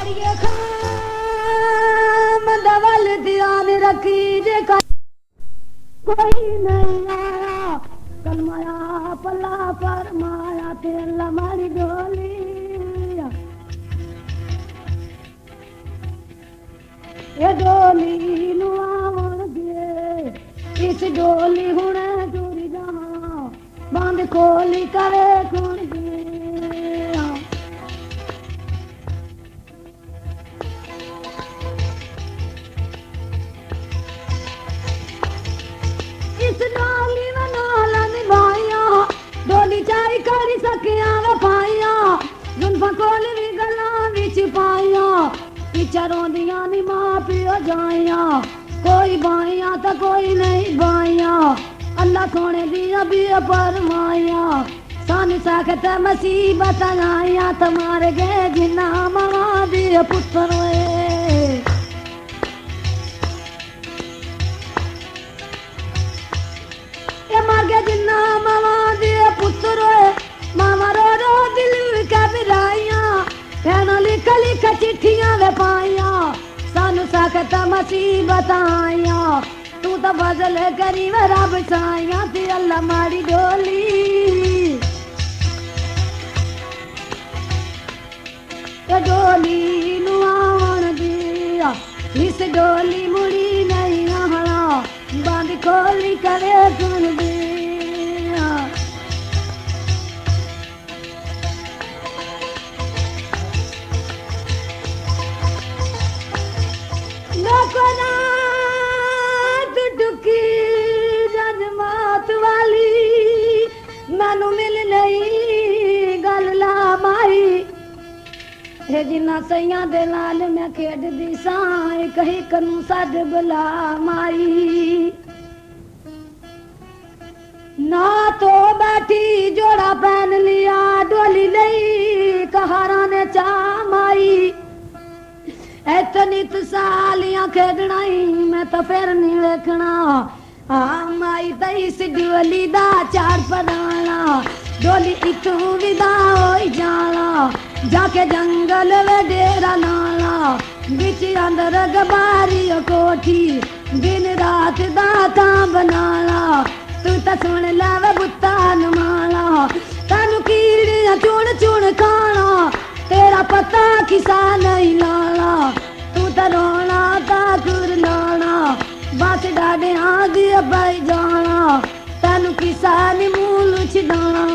अड़िए खाम दवल ध्यान रखी जे कोई नहीं आया कल माया पल्ला पर माया तेल मारी डोली ये डोली नुआवन दे इस डोली हुणे दूरी जहां बंद खोली करे कौन दे इस डोली में नाला निभाया डोली चाई करी सकिया वे पाया जुल्फा कोल भी गला विच पाया पिचरों दिया नी मां पियो जाया कोई बाया तो कोई नहीं बाया अल्लाह सोने दिया भी परमाया सानी साखत मुसीबत आया तुम्हारे गए जिन्ना मां दिए पुत्र मागे जिन्ना मामा दिए पुत्र मामा रो रो दिल के बिराइया कहना लिख लिख चिट्ठियां वे पाइया सानू साखत मुसीबत आया तू तो बदल करी वे रब साइया ते अल्लाह मारी डोली ते डोली नु आवन दिया इस डोली मुड़ी नहीं आना बंद खोली करे सुन दे दुखी जजमात वाली मैनू मिल नहीं गल ला माई हे जिन्ना सैया दे नाल मैं खेडदी सां कही कनू सद बुला माई ना तो बैठी जोड़ा पहन लिया डोली नहीं कहारा ने चा माई इतनी सालियां खेडना ही मैं तो फिर नहीं वेखना आ माई तई इस डोली दा चार पराना डोली इतों विदा होई जाना जाके जंगल वे डेरा नाला बिच अंदर गबारी कोठी दिन रात दाता बनाना तू तो सुन लावे बुत्ता नमाला तनु कीड़ियां चुन चुन खाना तेरा पता किसा नहीं लाना तू तो रोना ताकुर लाना बस डाडे आदि पाई जाना तनु किसा नी मूल छिड़ाना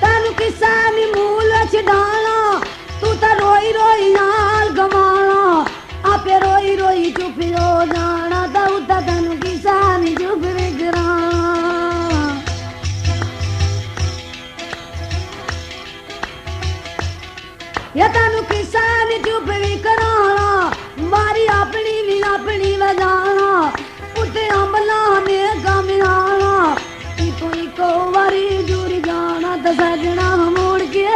तनु किसा नी मूल छिड़ाना तू तो रोई रोई नाल गवाना आपे रोई रोई चुप हो जाना तू तो तनु किसा नी चुप विगराना ये तनु किसान चुप भी कराना मारी अपनी वजाना उते अमला में गमियाना इको वारी जुड़ जाना तो सजना मुड़ के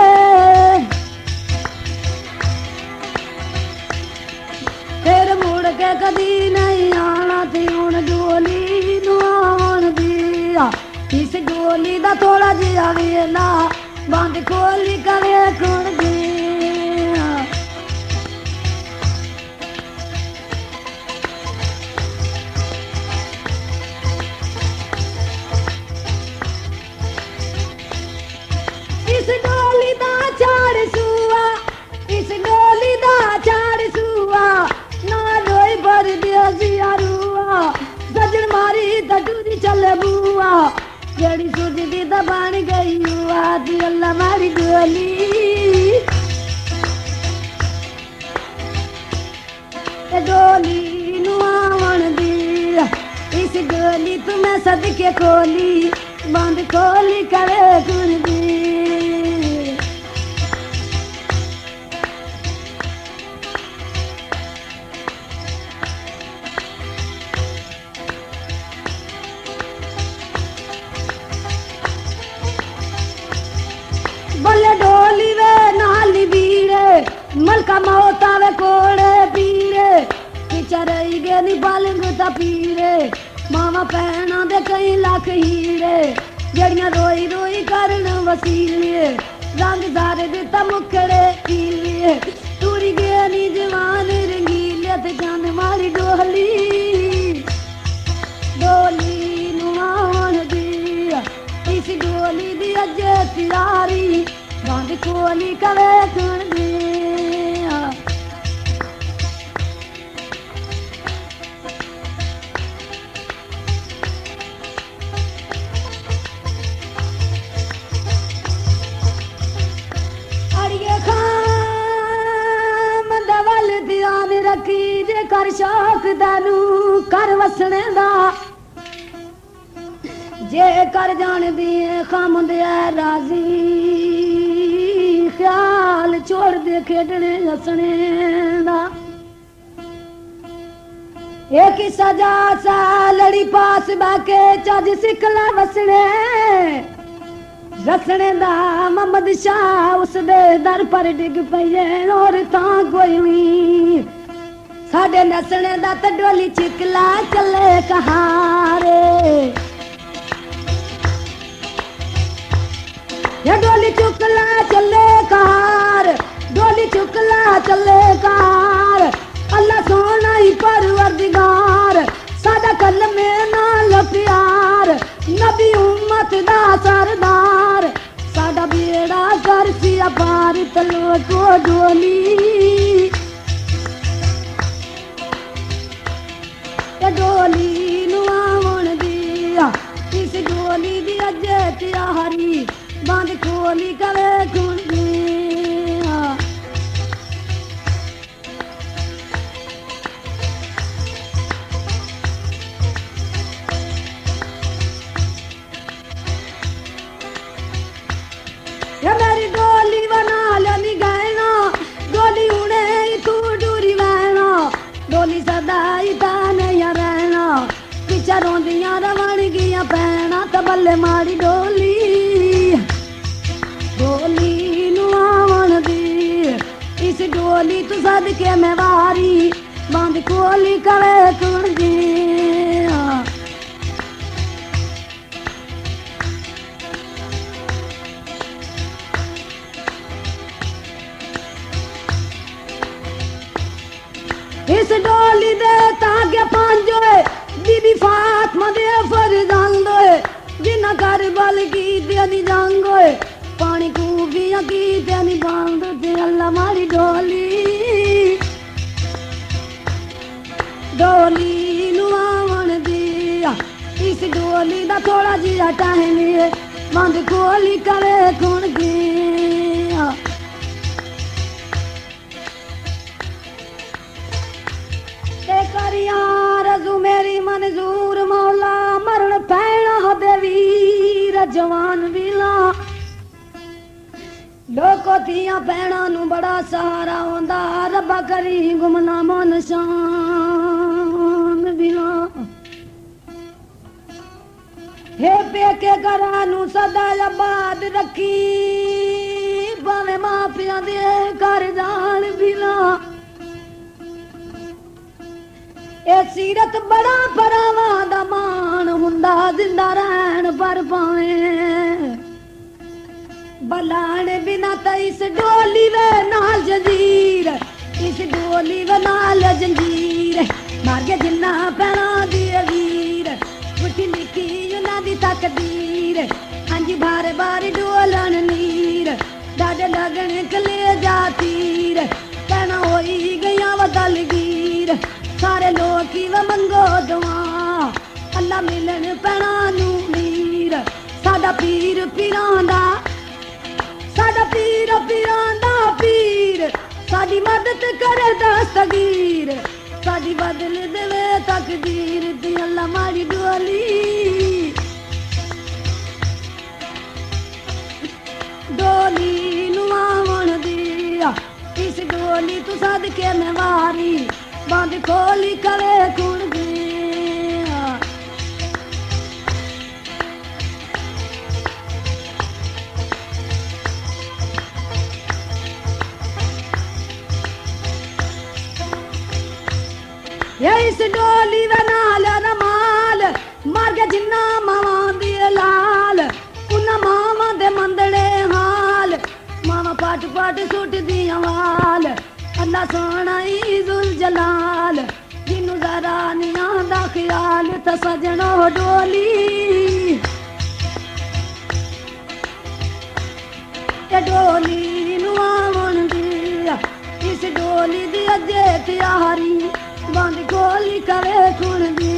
फिर मुड़ के कदी नहीं आना ते हुण डोली नूं आउण दिया इस डोली दा थोड़ा जिहा वेला बंद खोली करे कुण दी इस डोली दा चार सुआ इस डोली दा चार सुआ ना रोई भर दिया जियारुआ सजन मारी तटूरी चल बुआ जड़ी सुजदी दा बन गई हुआ दी अल्लाह मारी डोली डोली नु आवन दिया इस डोली तुम्हें सदके खोली बंद खोली करे कुन दी बोले डोली वे नाली बीड़े मलका मौता वे कोड़े पीरे पिछा रही गे नी बालंग ता पीरे मावा पैना दे कई लाख हीरे जड़ियां रोई रोई करन वसीले रंग सारे दिता मुखड़े पीले टूरी गया नी जवान रंगीले ते जान मारी डोली डोली नुआवन दी इस डोली दी अजे तियारी बंद कोली कवे सुन दे रखी जे कर शौक दानू कर वसने दा जे कर जान दिए खम दे राजी ख्याल छोड़ दे खेडने हसने दा एक सजा सा लड़ी पास बाके चज सिखला वसने रसने दा मोहम्मद शाह उस दे दर पर डिग पईए और तां कोई नहीं साडे नसने दा ते डोली चिकला चले कहारे ये डोली चुकला चले कहार डोली चुकला चले कहार अल्लाह सोना ही परवरदिगार साडा कलमे नाल प्यार नबी उम्मत दा सरदार साडा बेड़ा कर सिया पार तलो को डोली डोली नुआवन दिया इस डोली दी अजे तियारी बंद खोली कवे कुन दिया ये मेरी डोली बना लेनी गहना डोली उड़े तू डूरी बहना डोली सदाई ताने पिछा रोंदियां रवण गियां पैना ते बल्ले मारी डोली डोली नुआवन दी इस डोली तू सदके मैं वारी बंद कोली करे तुर दिया इस डोली दे तागे पांजोए बीबी फातिमा दे फरजंदोए जिन्ना कर बल की देनी जांगोए पानी कूबियां की देनी बांध दे अल्लाह मारी डोली डोली नुआवन दिया इस डोली दा थोड़ा जिहा टाइम है बंद खोली करे कुण गया करिया रजू मेरी मंजूर मौला मरण पैना दे वीर जवान बिला लोको थिया पैना नू बड़ा सहारा होंदा रब्बा करी गुमनाम निशान बिला हे पेके करा नू सदा आबाद रखी भावे मां पिया दे घर जान बिला ए सीरत बड़ा परावा दा मान हुंदा जिंदा रहन पर पावे बलाने बिना त इस डोली वे नाल जंजीर इस डोली वे नाल जंजीर मार के जिन्ना पैना दी वीर उठी लिखी उन्हां दी तकदीर हांजी बार बार डोलन नीर डाडे लगन कलेजा तीर पैना होई गया वदल गिर सारे लोग की व मंगो दुआ अल्लाह मिलन पैना नू मीर साडा पीर पीरांदा साडा पीर पीरांदा पीर साडी मदद करे दस्तगीर साडी बदल देवे तकदीर दी अल्लाह मारी डोली डोली नुआवन दिया इस डोली तू सदके मैं वारी बंद खोली करे कुण गया ये इस डोली वे नाल रमाल मार के जिन्ना मावां दी लाल अल्लाह सोना ही जुल जलाल जिन्नू जरा नहीं आंदा ख्याल ते सजनो डोली डोली नुआवन दी इस डोली दी अजे त्यारी बंद खोली करे कुण दी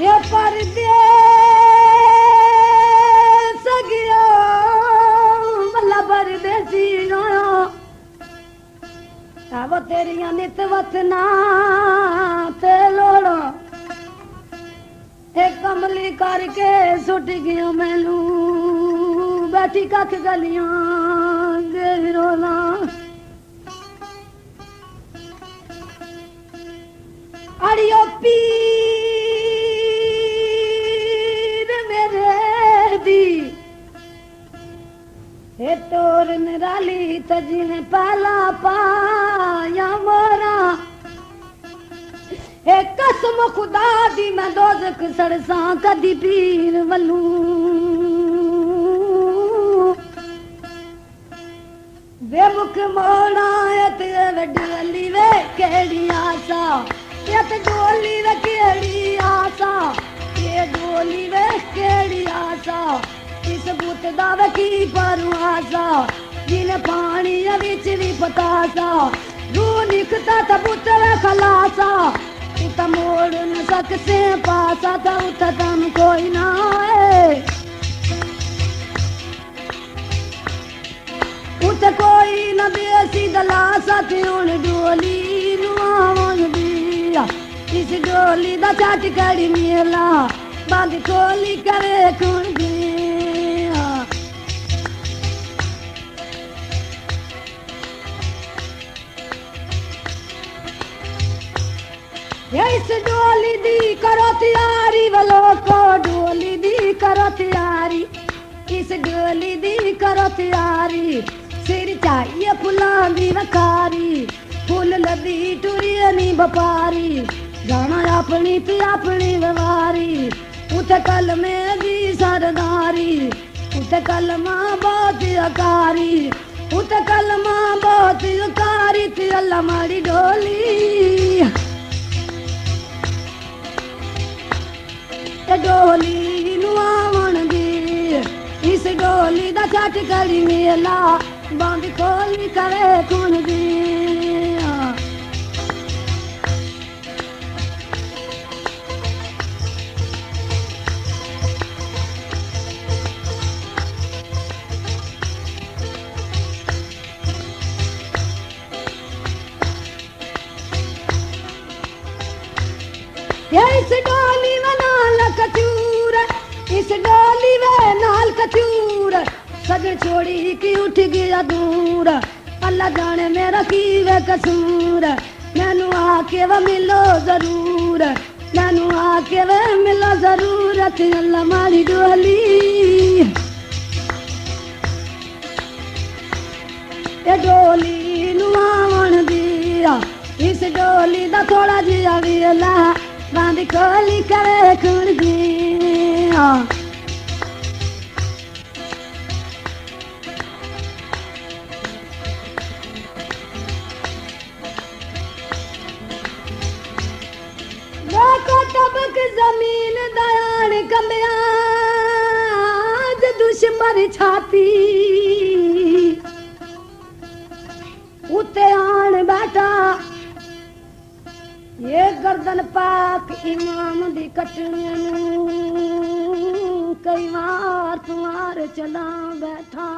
ये परदे वो तेरिया नित वतना ते लोड़ा एक कमली करके सुट गया मैनू बैठी कख गलियां दे रोला अड़ियो पीर मेरे दी हे तोर निराली तजिने पहला पाया मोरा हे कसम खुदा दी मैं दोजख सड़सा कदी पीर वलू वे मुख मोड़ा ते वड्डी अली वे केड़ी आसा ते डोली वे केड़ी आसा ये डोली वे केड़ी आसा इस बुत दा की परवासा जिने पानी विच भी पतासा रू निकता त बुत वे खलासा उत मोड़ न सकते पासा त उत तम कोई ना है उत कोई न देसी दलासा ते हुन डोली नुआवन दिया इस डोली दा छट कड़ी मेला बंद खोली करे कुण दी इस डोली दी करो तैयारी वालो को डोली दी करो तैयारी इस डोली दी करो तैयारी सिर चाहिए फुलां दी वखारी फुल लदी टुरिया नी बपारी जाना अपनी ते अपनी व्यवहारी उते कल में दी सरदारी उते कल मां बहुत अकारी उते कल मां बहुत अकारी ते अल्लाह मारी डोली डोली नुआवन दी इस डोली दा छट कड़ी मेला बंद खोली करे कुण दी इस डोली में नाल कचूर इस डोली में नाल कचूर सजन छोड़ी की उठ गया दूर अल्लाह जाने मेरा की वे कसूर मैनू आके वे मिलो जरूर मैनू आके वे मिलो जरूर अल्लाह मारी डोली ये डोली नुआवन दिया इस डोली दा थोड़ा जिहा वेला बंद खोली करे कुण दी देखो तबक जमीन दयान कमया दुश्मन छाती उते आन बैठा ये गर्दन पाक इमाम दी कटने कई बार तुम्हारे चला बैठा